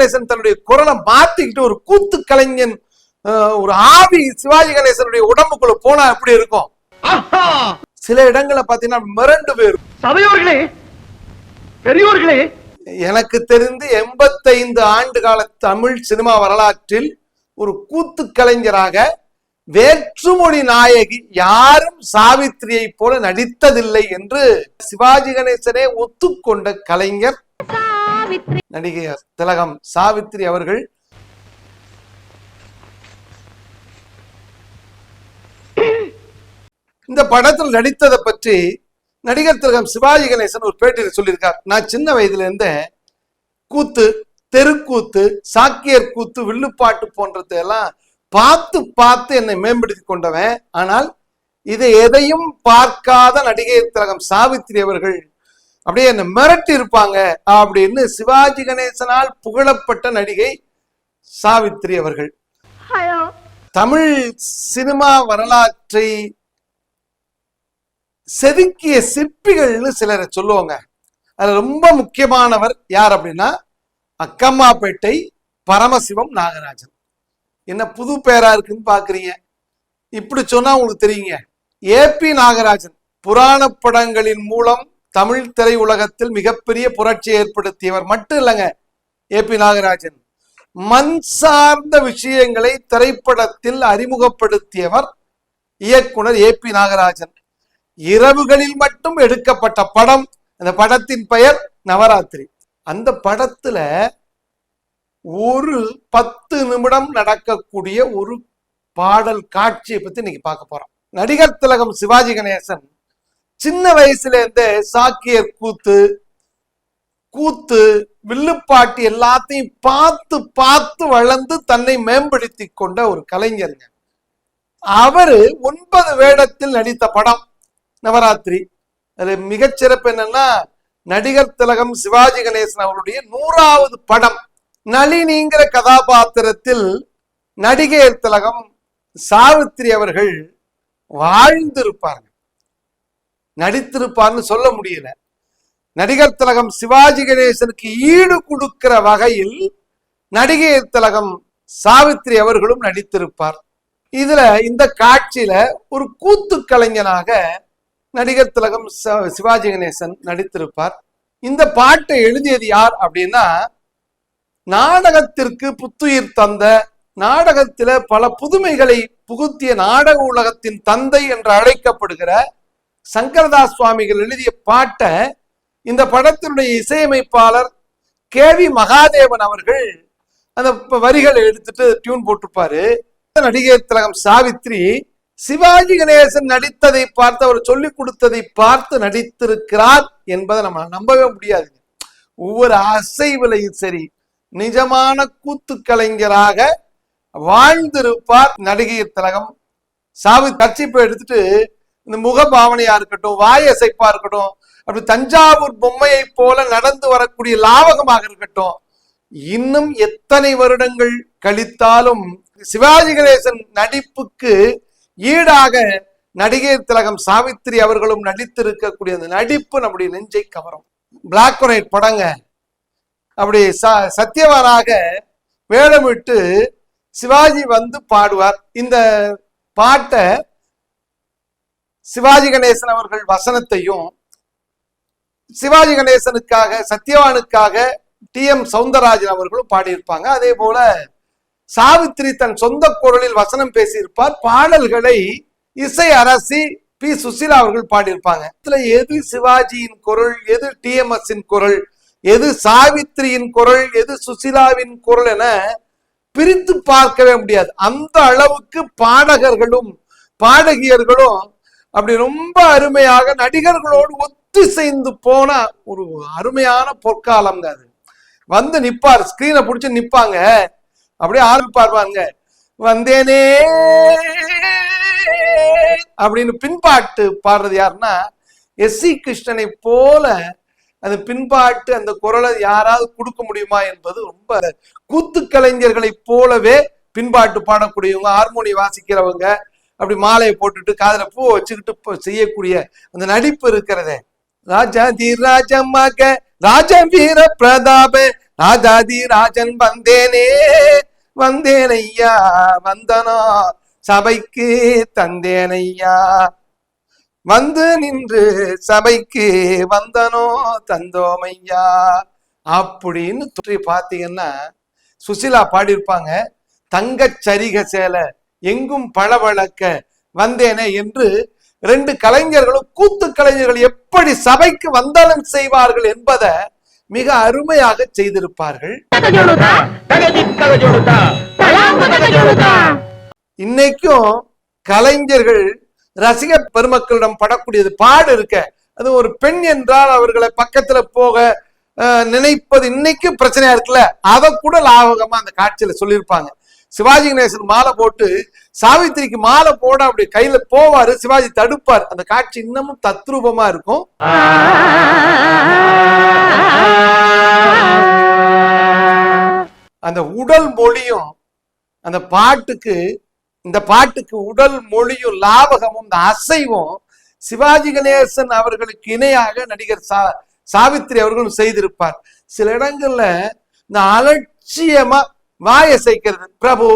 கணேசன் தன்னுடைய குரலை மாத்திக்கிட்டு ஒரு கூத்து கலைஞன், ஒரு ஆவி சிவாஜி கணேசனுடைய உடம்புக்குள்ள போனா எப்படி இருக்கும்? சில இடங்களை பாத்தீங்கன்னா மிரண்டு போயிரும். சபையோர்களே, பெரியோர்களே, எனக்கு தெரிந்து 85 ஆண்டு கால தமிழ் சினிமா வரலாற்றில் ஒரு கூத்து கலைஞராக வேற்றுமொழி நாயகி யாரும் சாவித்திரியை போல நடித்ததில்லை என்று சிவாஜி கணேசனே ஒத்துக்கொண்ட கலைஞர் நடிகர் திலகம் சாவித்திரி அவர்கள். இந்த படத்தில் நடித்ததை பற்றி நடிகர் திலகம் சிவாஜி கணேசன் ஒரு பேட்டியில் சொல்லியிருக்கார். நான் சின்ன வயதுல இருந்த கூத்து, தெருக்கூத்து, சாக்கியர் கூத்து, வில்லுப்பாட்டு போன்றதை எல்லாம் பார்த்து பார்த்து என்னை மேம்படுத்தி கொண்டவன். ஆனால் இதை எதையும் பார்க்காத நடிகர் திலகம் சாவித்திரி அவர்கள் அப்படியே என்னை மிரட்டி இருப்பாங்க அப்படின்னு சிவாஜி கணேசனால் புகழப்பட்ட நடிகை சாவித்திரி அவர்கள். தமிழ் சினிமா வரலாற்றை செதுக்கிய சிற்பிகள்னு சிலரை சொல்லுவாங்க. அதுல ரொம்ப முக்கியமானவர் யார் அப்படின்னா அக்கம்மாப்பேட்டை பரமசிவம் நாகராஜன். என்ன புது பேரா இருக்குன்னு பாக்குறீங்க? இப்படி சொன்னா உங்களுக்கு தெரியுங்க. ஏபி நாகராஜன் புராண படங்களின் மூலம் தமிழ் திரையுலகத்தில் மிகப்பெரிய புரட்சியை ஏற்படுத்தியவர் மட்டும் இல்லைங்க. ஏபி நாகராஜன் மண் சார்ந்த விஷயங்களை திரைப்படத்தில் அறிமுகப்படுத்தியவர் இயக்குனர் ஏபி நாகராஜன். இரவுகளில் மட்டும் எடுக்கப்பட்ட படம், அந்த படத்தின் பெயர் நவராத்திரி. அந்த படத்துல ஒரு 10 நிமிடம் நடக்கக்கூடிய ஒரு பாடல் காட்சியை பத்தி இன்னைக்கு பார்க்க போறோம். நடிகர் திலகம் சிவாஜி கணேசன் சின்ன வயசுல இருந்தே சாக்கியர் கூத்து வில்லுப்பாட்டு எல்லாத்தையும் பார்த்து பார்த்து வளர்ந்து தன்னை மேம்படுத்தி கொண்ட ஒரு கலைஞருங்க. அவரு 9 வேடத்தில் நடித்த படம் நவராத்திரி. அது மிகச்சிறப்பு என்னன்னா, நடிகர் திலகம் சிவாஜி கணேசன் அவருடைய 100வது படம். நளினிங்கிற கதாபாத்திரத்தில் நடிகர் திலகம் சாவித்திரி அவர்கள் வாழ்ந்திருப்பாங்க, நடித்திருப்பார்னு சொல்ல முடியல. நடிகர் திலகம் சிவாஜி கணேசனுக்கு ஈடு கொடுக்கிற வகையில் நடிகர் திலகம் சாவித்திரி அவர்களும் நடித்திருப்பார். இதுல இந்த காட்சியில ஒரு கூத்து கலைஞனாக நடிகர் திலகம் சிவாஜி கணேசன் நடித்திருப்பார். இந்த பாட்டை எழுதியது யார் அப்படின்னா, நாடகத்திற்கு புத்துயிர் தந்த, நாடகத்தில பல புதுமைகளை புகுத்திய நாடக உலகத்தின் தந்தை என்று அழைக்கப்படுகிற சங்கரதாஸ் சுவாமிகள் எழுதிய பாட்டை இந்த படத்தினுடைய இசையமைப்பாளர் KV மகாதேவன் அவர்கள் அந்த வரிகளை எடுத்துட்டு டியூன் போட்டிருப்பாரு. நடிகர் திலகம் சாவித்திரி சிவாஜி கணேசன் நடித்ததை பார்த்து, அவர் சொல்லிக் கொடுத்ததை பார்த்து நடித்திருக்கிறார் என்பதை நம்ம நம்பவே முடியாது. ஒவ்வொரு அசைவிலையும் சரி நிஜமான கூத்து கலைஞராக வாழ்ந்திருப்பார் நடிகர் திலகம் சாவித்திரி. கட்சிப்பை எடுத்துட்டு இந்த முகபாவனையா இருக்கட்டும், வாயசைப்பா இருக்கட்டும், அப்படி தஞ்சாவூர் பொம்மையை போல நடந்து வரக்கூடிய லாவகமாக இருக்கட்டும், இன்னும் எத்தனை வருடங்கள் கழித்தாலும் சிவாஜி கணேசன் நடிப்புக்கு ஈடாக நடிகர் திலகம் சாவித்திரி அவர்களும் நடித்திருக்கக்கூடிய அந்த நடிப்பு நம்முடைய நெஞ்சை கவரும். பிளாக் அண்ட் ஒயிட் படங்க. அப்படி சத்தியவானாக வேடமிட்டு சிவாஜி வந்து பாடுவார். இந்த பாட்டை சிவாஜி கணேசன் அவர்கள் வசனத்தையும், சிவாஜி கணேசனுக்காக சத்யவானுக்காக TM சௌந்தரராஜன் அவர்களும் பாடியிருப்பாங்க. அதே போல சாவித்திரி தன் சொந்த குரலில் வசனம் பேசியிருப்பார். பாடல்களை இசை அரசி P. சுசீலா அவர்கள் பாடியிருப்பாங்க. இதுல எது சிவாஜியின் குரல், எது TMSன் குரல், எது சாவித்திரியின் குரல், எது சுசீலாவின் குரல் என பிரித்து பார்க்கவே முடியாது. அந்த அளவுக்கு பாடகர்களும் பாடகியர்களும் அப்படி ரொம்ப அருமையாக நடிகர்களோடு ஒத்திசைந்து போன ஒரு அருமையான பொற்காலம் அது. வந்து நிப்பார், ஸ்கிரீனை பிடிச்சு நிப்பாங்க, அப்படியே ஆரம்பிப்பாருவாங்க, வந்தேனே அப்படின்னு பின்பாட்டு பாடுறது யாருன்னா S.C. கிருஷ்ணனை போல அந்த பின்பாட்டு அந்த குரலை யாராவது கொடுக்க முடியுமா என்பது ரொம்ப கூத்து கலைஞர்களை போலவே பின்பாட்டு பாடக்கூடியவங்க, ஹார்மோனி வாசிக்கிறவங்க, அப்படி மாலையை போட்டுட்டு காதுல பூ வச்சுக்கிட்டு செய்யக்கூடிய அந்த நடிப்பு இருக்கிறதே. ராஜா தி ராஜமாக ராஜ வீர பிரதாப ராஜாதி ராஜன் வந்தேனே வந்தேனையா வந்தனோ சபைக்கு தந்தேனையா வந்து நின்று சபைக்கு வந்தனோ தந்தோமையா அப்படின்னு சொல்லி பாத்தீங்கன்னா சுசிலா பாடியிருப்பாங்க. தங்கச்சரிக சேலை எங்கும் பளபளக்க வந்தேனே என்று ரெண்டு கலைஞர்களும் கூத்து கலைஞர்கள் எப்படி சபைக்கு வந்தனம் செய்வார்கள் என்பதை மிக அருமையாக செய்திருப்பார்கள். இன்னைக்கும் கலைஞர்கள் ரசிக பெருமக்களிடம் படக்கூடியது பாடு இருக்க, அது ஒரு பெண் என்றால் அவர்களை பக்கத்துல போக நினைப்பது இன்னைக்கு பிரச்சனையா இருக்குல்ல, அதை கூட லாபகமா அந்த காட்சியில சொல்லியிருப்பாங்க. சிவாஜி கணேசன் மாலை போட்டு சாவித்திரிக்கு மாலை போட அப்படி கையில போவாரு, சிவாஜி தடுப்பார். அந்த காட்சி இன்னமும் தத்ரூபமா இருக்கும். அந்த உடல் மொழியும் அந்த பாட்டுக்கு, இந்த பாட்டுக்கு உடல் மொழியும் லாபகமும் இந்த அசைவும் சிவாஜி கணேசன் அவர்களுக்கு இணையாக நடிகர் சாவித்திரி அவர்களும் செய்திருப்பார். சில இடங்கள்ல இந்த அலட்சியமா வாயசைக்கிறது, பிரபு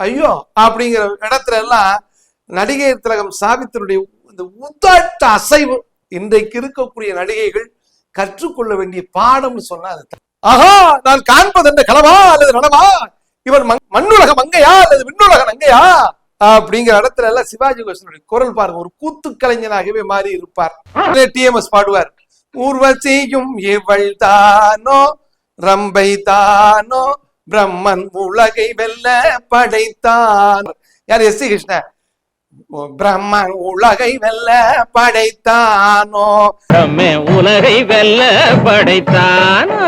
ஐயோ அப்படிங்கிற இடத்துல எல்லாம் நடிகை திலகம் சாவித்திரியுடைய இந்த உதாட்ட அசைவு இன்றைக்கு இருக்கக்கூடிய நடிகைகள் கற்றுக்கொள்ள வேண்டிய பாடம்னு சொன்னா அது. ஆஹா, நான் காண்பது என்ற களவா அல்லது நடவா, இவன் மண்ணுலக மங்கையா அல்லது விண்ணுலக நங்கையா அப்படிங்கிற இடத்துல எல்லாம் சிவாஜி கணேசனுடைய குரல் பாருங்க, ஒரு கூத்து கலைஞனாகவே மாறி இருப்பார். டிஎம்எஸ் பாடுவார், ஊர்வசியும் இவள் தானோ ரம்பை தானோ பிரம்மன் உலகை வெல்ல படைத்தான். யார்? எஸ்.சி. கிருஷ்ணன். பிரம்மன் உலகை வெல்ல படைத்தானோ, உலகை வெல்ல படைத்தானோ,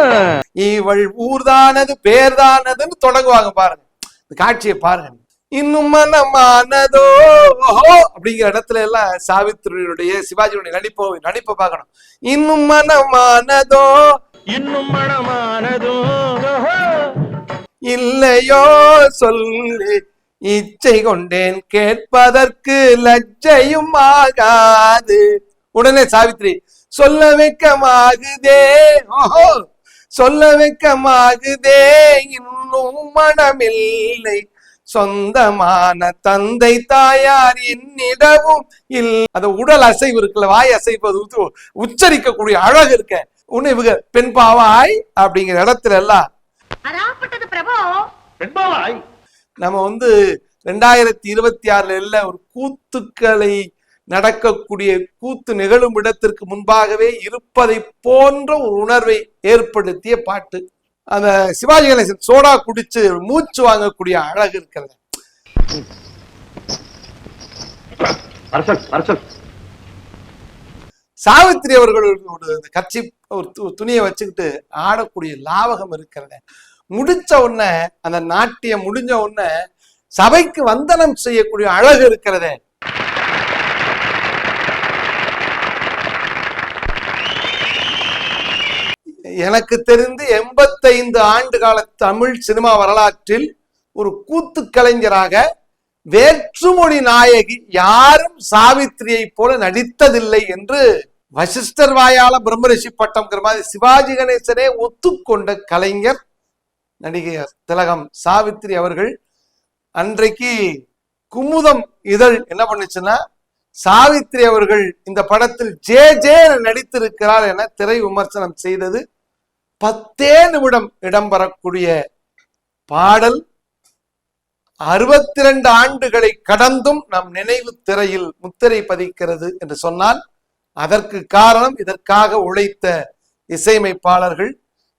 இவள் ஊர்தானது பேர்தானதுன்னு தொடங்குவாங்க பாருங்க. இந்த காட்சியை பாருங்க. இன்னும் மனமானதோ அப்படிங்கிற இடத்துல எல்லாம் சாவித்திரியுடைய சிவாஜியுடைய நடிப்பை பார்க்கணும். இன்னும் மனமானதோ, இன்னும் மனமானதோ, இல்லையோ சொல்லு இச்சை கொண்டேன் கேட்பதற்கு லஜ்ஜையும் ஆகாது. உடனே சாவித்திரி, சொல்ல வெக்கமாகுதே, ஓஹோ சொல்ல வெக்கமாகுதே, இன்னும் மனமில்லை சொந்தமான தந்தை தாயார் என்னிடமும் அந்த உடல் அசைவு இருக்குல்ல, வாய் அசைப்பது, உச்சரிக்கக்கூடிய அழகு இருக்க, உன்னை இவங்க பெண் பாவாய் அப்படிங்கிற இடத்துல எல்லாம் நம்ம 2026 ஒரு கூத்துக்களை நடக்கக்கூடிய கூத்து நிகழும் இடத்திற்கு முன்பாகவே இருப்பதை போன்ற ஒரு உணர்வை ஏற்படுத்திய பாட்டு. அந்த சிவாஜி கணேசன் சோடா குடிச்சு மூச்சு வாங்கக்கூடிய அழகு இருக்கிறது. சாவித்திரி அவர்கள் ஒரு கட்சி ஒரு துணியை வச்சுக்கிட்டு ஆடக்கூடிய லாவகம் இருக்கிறத முடிச்ச உடனே, அந்த நாட்டியம் முடிஞ்ச உடனே சபைக்கு வந்தனம் செய்யக்கூடிய அழகு இருக்கிறதே. எனக்கு தெரிந்து 85 ஆண்டு கால தமிழ் சினிமா வரலாற்றில் ஒரு கூத்து கலைஞராக வேற்றுமொழி நாயகி யாரும் சாவித்திரியை போல நடித்ததில்லை என்று வசிஷ்டர் வாயால பிரம்மரிஷி பட்டம்ங்கிற மாதிரி சிவாஜி கணேசனே ஒத்துக்கொண்ட கலைஞர் நடிகர் திலகம் சாவித்திரி அவர்கள். அன்றைக்கு குமுதம் இதழ் என்ன பண்ணுச்சுன்னா, சாவித்திரி அவர்கள் இந்த படத்தில் ஜே நடித்திருக்கிறார் என திரை விமர்சனம் செய்தது. 10 நிமிடம் இடம்பெறக்கூடிய பாடல் 62 ஆண்டுகளை கடந்தும் நம் நினைவு திரையில் முத்திரை பதிக்கிறது என்று சொன்னால் அதற்கு காரணம் இதற்காக உழைத்த இசையமைப்பாளர்கள்,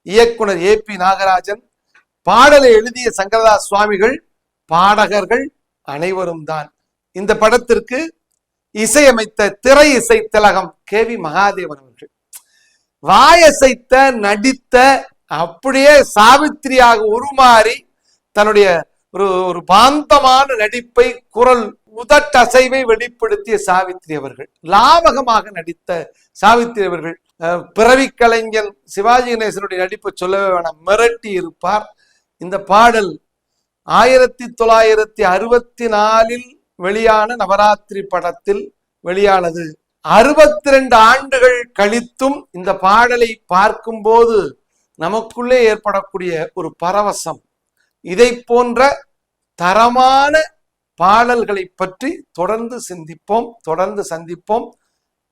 இயக்குனர் ஏ.பி. நாகராஜன், பாடலை எழுதிய சங்கரதாஸ் சுவாமிகள், பாடகர்கள் அனைவரும் தான். இந்த படத்திற்கு இசையமைத்த திரை இசை திலகம் கே.வி. மகாதேவன் அவர்கள். வாயசைத்த நடித்த அப்படியே சாவித்திரியாக உருமாறி தன்னுடைய ஒரு பாந்தமான நடிப்பை, குரல் உதட்டசைவை வெளிப்படுத்திய சாவித்திரி அவர்கள், லாவகமாக நடித்த சாவித்திரி அவர்கள். பிறவி கலைஞன் சிவாஜி கணேசனுடைய நடிப்பை சொல்லவே வேணாம், மிரட்டி இருப்பார். இந்த பாடல் 1964 வெளியான நவராத்திரி படத்தில் வெளியானது. 62 ஆண்டுகள் கழித்தும் இந்த பாடலை பார்க்கும் போது நமக்குள்ளே ஏற்படக்கூடிய ஒரு பரவசம், இதை போன்ற தரமான பாடல்களை பற்றி தொடர்ந்து சிந்திப்போம், தொடர்ந்து சந்திப்போம்.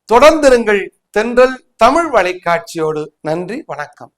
தொடர்ந்திருங்கள் தென்றல் தமிழ் வலைக்காட்சியோடு. நன்றி, வணக்கம்.